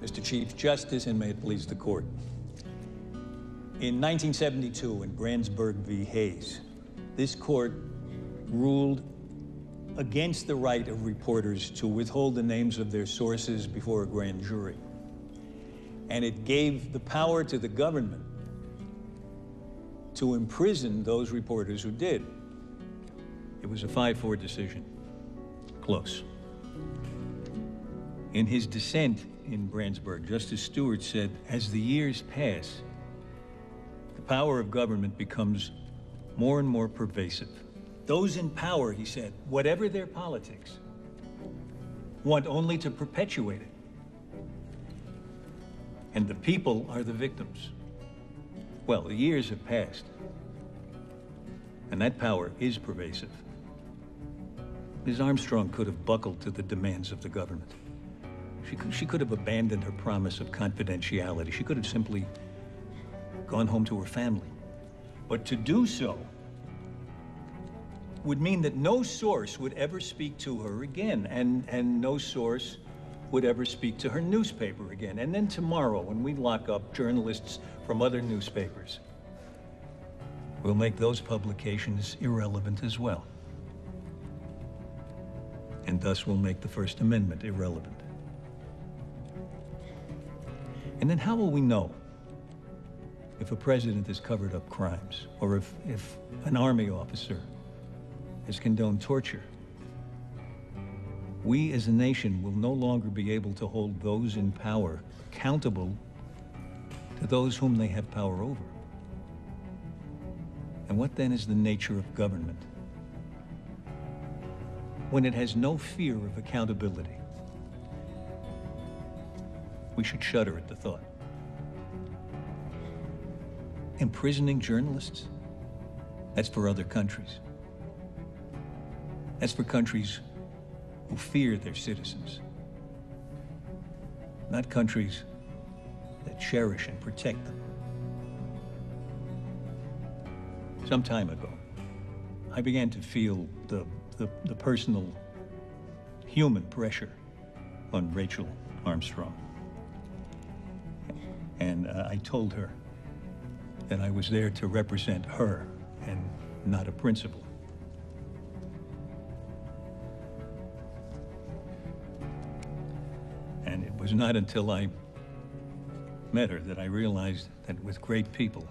Mr. Chief Justice, and may it please the court. In 1972, in Brandsburg v. Hayes, this court ruled against the right of reporters to withhold the names of their sources before a grand jury. And it gave the power to the government to imprison those reporters who did. It was a 5-4 decision. Close. In his dissent in Brandsburg, Justice Stewart said, as the years pass, the power of government becomes more and more pervasive. Those in power, he said, whatever their politics, want only to perpetuate it. And the people are the victims. Well, the years have passed, and that power is pervasive. Ms. Armstrong could have buckled to the demands of the government. She could have abandoned her promise of confidentiality. She could have simply gone home to her family. But to do so would mean that no source would ever speak to her again, and no source would ever speak to her newspaper again. And then tomorrow, when we lock up journalists from other newspapers, we'll make those publications irrelevant as well. And thus we'll make the First Amendment irrelevant. And then how will we know if a president has covered up crimes, or if an army officer has condoned torture? We as a nation will no longer be able to hold those in power accountable to those whom they have power over. And what then is the nature of government when it has no fear of accountability? We should shudder at the thought. Imprisoning journalists? That's for other countries. That's for countries who fear their citizens, not countries that cherish and protect them. Some time ago, I began to feel the personal, human pressure on Rachel Armstrong. And I told her that I was there to represent her and not a principal. And it was not until I met her that I realized that with great people,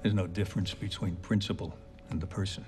there's no difference between principle and the person.